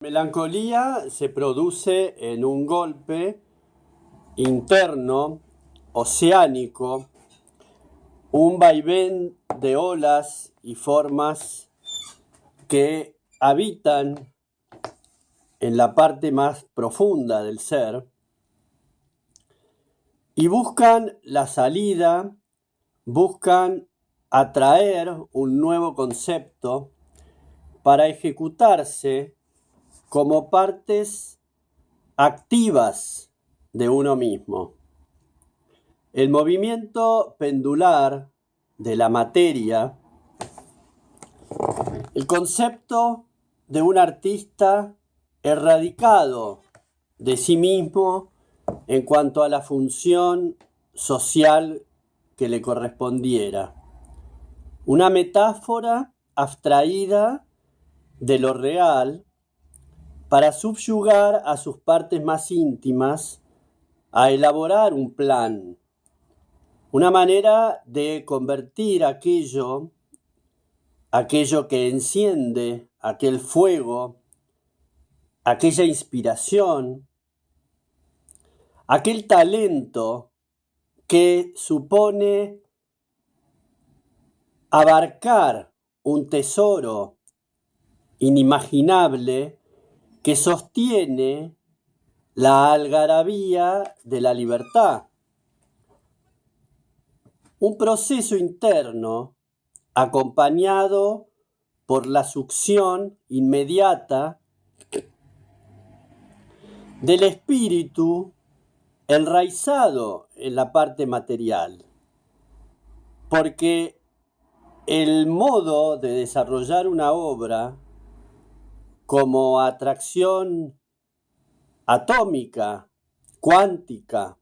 Melancolía se produce en un golpe interno, oceánico, un vaivén de olas y formas que habitan en la parte más profunda del ser y buscan la salida, buscan atraer un nuevo concepto para ejecutarse como partes activas de uno mismo. El movimiento pendular de la materia, el concepto de un artista erradicado de sí mismo en cuanto a la función social que le correspondiera. Una metáfora abstraída de lo real para subyugar a sus partes más íntimas, a elaborar un plan, una manera de convertir aquello que enciende aquel fuego, aquella inspiración, aquel talento que supone abarcar un tesoro inimaginable que sostiene la algarabía de la libertad. Un proceso interno acompañado por la succión inmediata del espíritu enraizado en la parte material. Porque el modo de desarrollar una obra como atracción atómica, cuántica,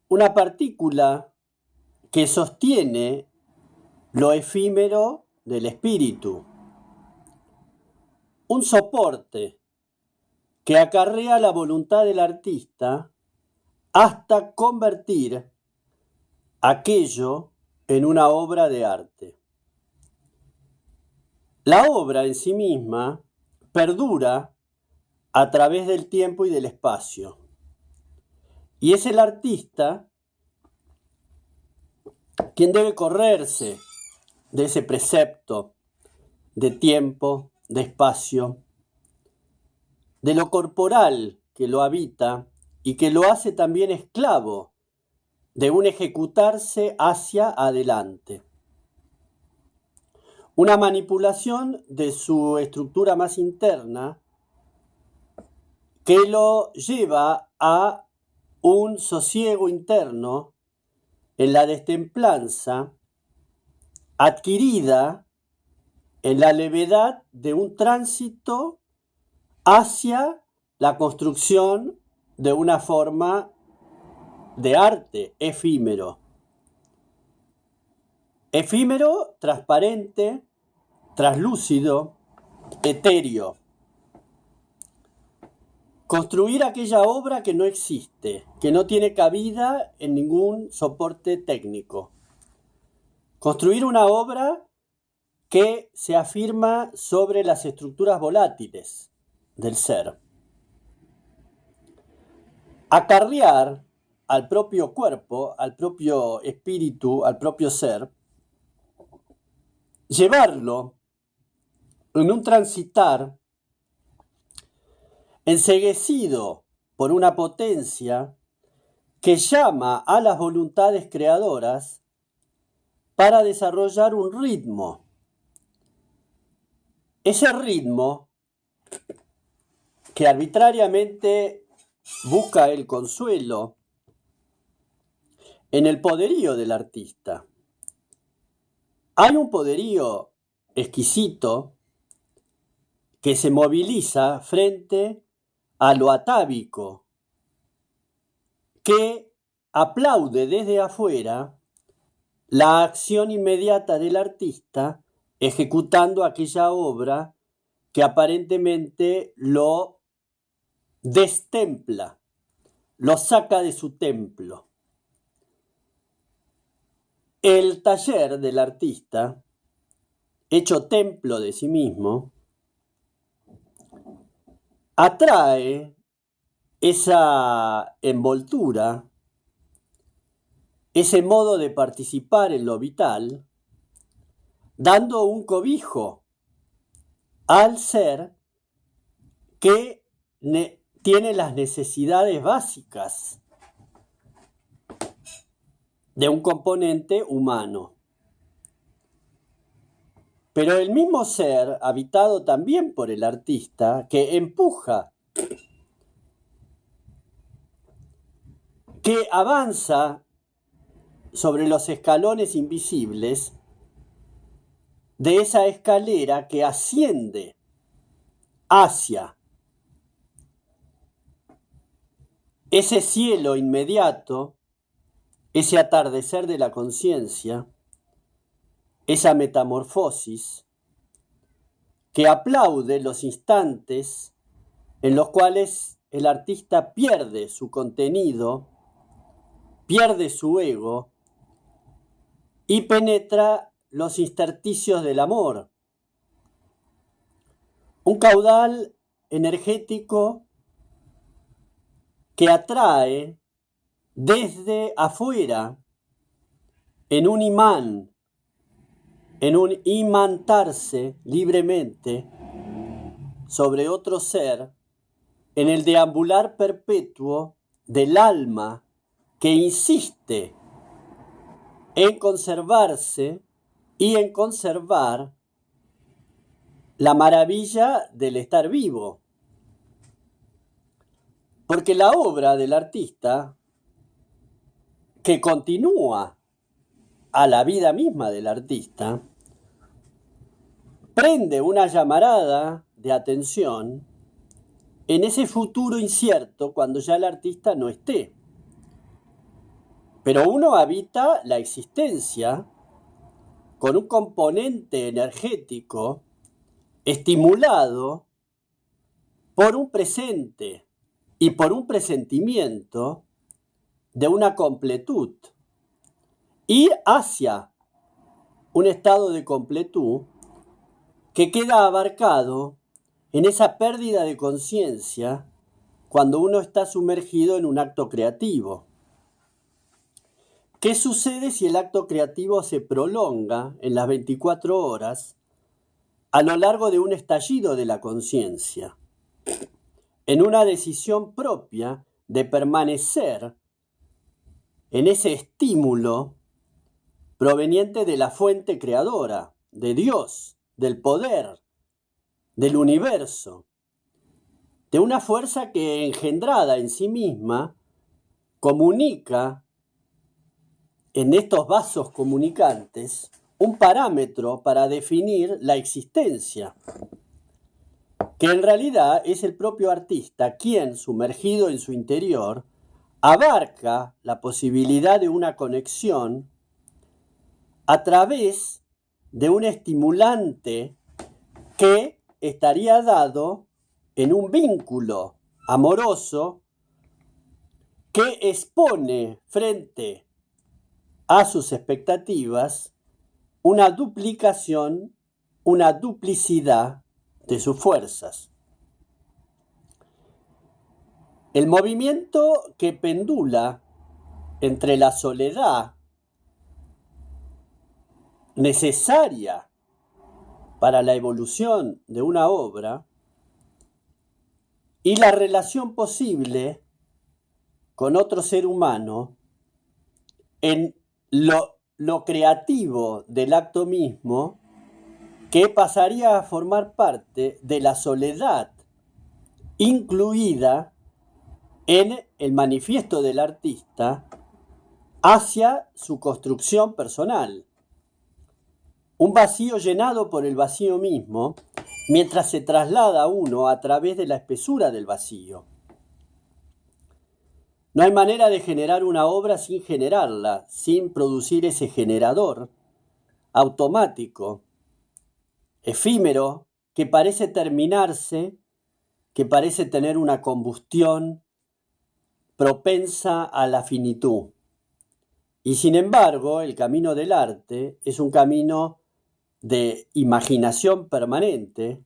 una partícula que sostiene lo efímero del espíritu, un soporte que acarrea la voluntad del artista hasta convertir aquello en una obra de arte. La obra en sí misma perdura a través del tiempo y del espacio. Y es el artista quien debe correrse de ese precepto de tiempo, de espacio, de lo corporal que lo habita y que lo hace también esclavo de un ejecutarse hacia adelante. Una manipulación de su estructura más interna que lo lleva a un sosiego interno en la destemplanza adquirida en la levedad de un tránsito hacia la construcción de una forma de arte efímero. Efímero, transparente, traslúcido, etéreo. Construir aquella obra que no existe, que no tiene cabida en ningún soporte técnico. Construir una obra que se afirma sobre las estructuras volátiles del ser. Acarrear al propio cuerpo, al propio espíritu, al propio ser, llevarlo en un transitar enceguecido por una potencia que llama a las voluntades creadoras para desarrollar un ritmo. Ese ritmo que arbitrariamente busca el consuelo en el poderío del artista. Hay un poderío exquisito que se moviliza frente a lo atávico, que aplaude desde afuera la acción inmediata del artista ejecutando aquella obra que aparentemente lo destempla, lo saca de su templo. El taller del artista, hecho templo de sí mismo, atrae esa envoltura, ese modo de participar en lo vital, dando un cobijo al ser que tiene las necesidades básicas de un componente humano. Pero el mismo ser, habitado también por el artista, que empuja, que avanza sobre los escalones invisibles de esa escalera que asciende hacia ese cielo inmediato, ese atardecer de la conciencia, esa metamorfosis que aplaude los instantes en los cuales el artista pierde su contenido, pierde su ego y penetra los intersticios del amor. Un caudal energético que atrae desde afuera en un imán, en un imantarse libremente sobre otro ser, en el deambular perpetuo del alma que insiste en conservarse y en conservar la maravilla del estar vivo. Porque la obra del artista, que continúa a la vida misma del artista, prende una llamarada de atención en ese futuro incierto cuando ya el artista no esté. Pero uno habita la existencia con un componente energético estimulado por un presente y por un presentimiento de una completud. Ir hacia un estado de completud que queda abarcado en esa pérdida de conciencia cuando uno está sumergido en un acto creativo. ¿Qué sucede si el acto creativo se prolonga en las 24 horas a lo largo de un estallido de la conciencia? En una decisión propia de permanecer en ese estímulo proveniente de la fuente creadora, de Dios, del poder, del universo, de una fuerza que engendrada en sí misma comunica en estos vasos comunicantes un parámetro para definir la existencia, que en realidad es el propio artista quien, sumergido en su interior, abarca la posibilidad de una conexión a través de un estimulante que estaría dado en un vínculo amoroso que expone frente a sus expectativas una duplicación, una duplicidad de sus fuerzas. El movimiento que pendula entre la soledad necesaria para la evolución de una obra y la relación posible con otro ser humano en lo creativo del acto mismo, que pasaría a formar parte de la soledad incluida en el manifiesto del artista hacia su construcción personal. Un vacío llenado por el vacío mismo, mientras se traslada uno a través de la espesura del vacío. No hay manera de generar una obra sin generarla, sin producir ese generador automático, efímero, que parece terminarse, que parece tener una combustión propensa a la finitud. Y sin embargo, el camino del arte es un camino de imaginación permanente,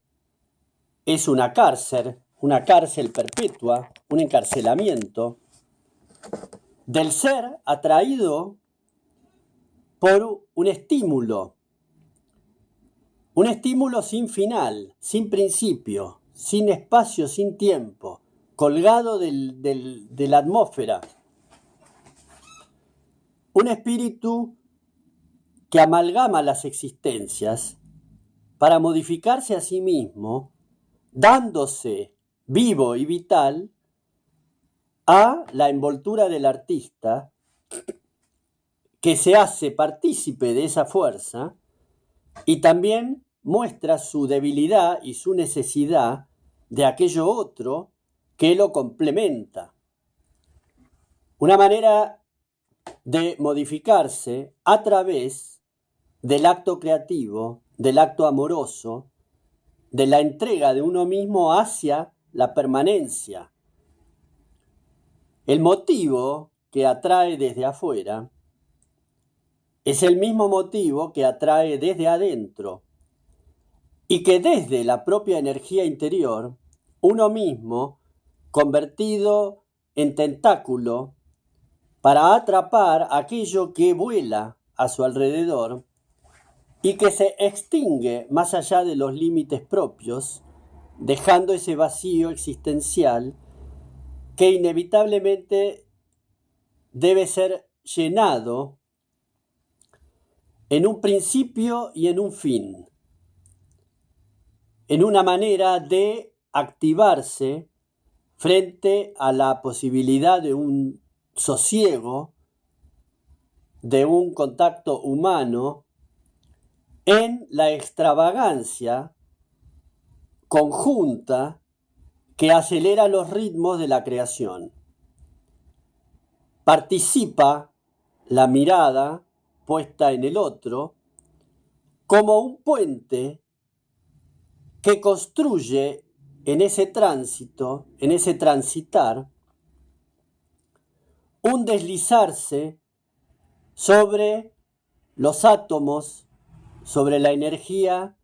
es una cárcel una cárcel perpetua, un encarcelamiento del ser atraído por un estímulo sin final, sin principio, sin espacio, sin tiempo, colgado de la atmósfera. Un espíritu que amalgama las existencias para modificarse a sí mismo, dándose vivo y vital a la envoltura del artista, que se hace partícipe de esa fuerza y también muestra su debilidad y su necesidad de aquello otro que lo complementa. Una manera de modificarse a través del acto creativo, del acto amoroso, de la entrega de uno mismo hacia la permanencia. El motivo que atrae desde afuera es el mismo motivo que atrae desde adentro y que desde la propia energía interior, uno mismo, convertido en tentáculo para atrapar aquello que vuela a su alrededor y que se extingue más allá de los límites propios, dejando ese vacío existencial que inevitablemente debe ser llenado en un principio y en un fin, en una manera de activarse frente a la posibilidad de un sosiego, de un contacto humano, en la extravagancia conjunta que acelera los ritmos de la creación. Participa la mirada puesta en el otro como un puente que construye en ese tránsito, en ese transitar, un deslizarse sobre los átomos, sobre la energía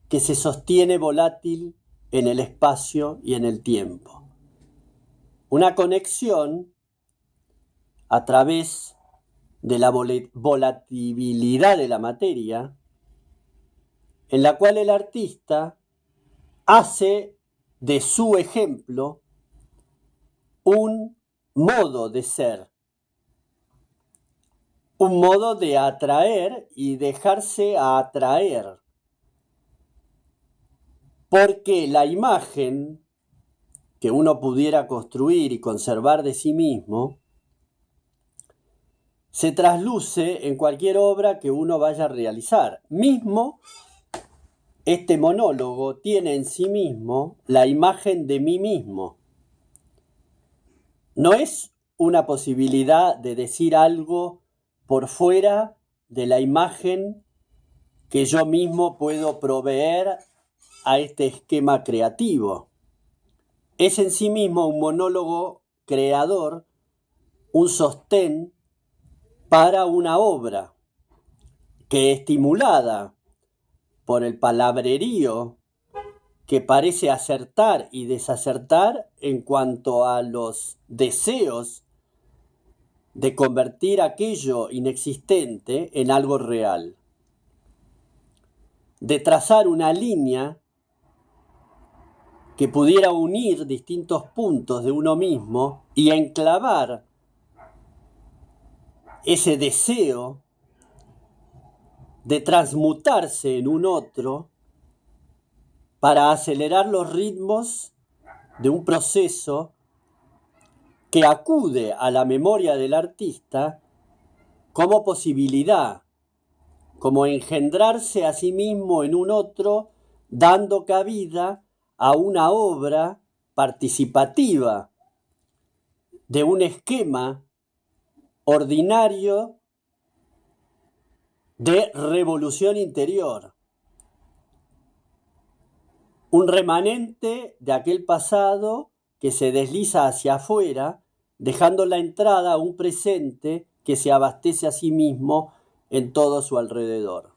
que se sostiene volátil en el espacio y en el tiempo. Una conexión a través de la volatilidad de la materia, en la cual el artista hace de su ejemplo un modo de ser, un modo de atraer y dejarse atraer, porque la imagen que uno pudiera construir y conservar de sí mismo se trasluce en cualquier obra que uno vaya a realizar. Mismo este monólogo tiene en sí mismo la imagen de mí mismo. No es una posibilidad de decir algo por fuera de la imagen que yo mismo puedo proveer a este esquema creativo. Es en sí mismo un monólogo creador, un sostén para una obra que, estimulada por el palabrerío que parece acertar y desacertar en cuanto a los deseos de convertir aquello inexistente en algo real, de trazar una línea que pudiera unir distintos puntos de uno mismo y enclavar ese deseo de transmutarse en un otro para acelerar los ritmos de un proceso que acude a la memoria del artista como posibilidad, como engendrarse a sí mismo en un otro, dando cabida a una obra participativa de un esquema ordinario de revolución interior, un remanente de aquel pasado que se desliza hacia afuera, dejando la entrada a un presente que se abastece a sí mismo en todo su alrededor.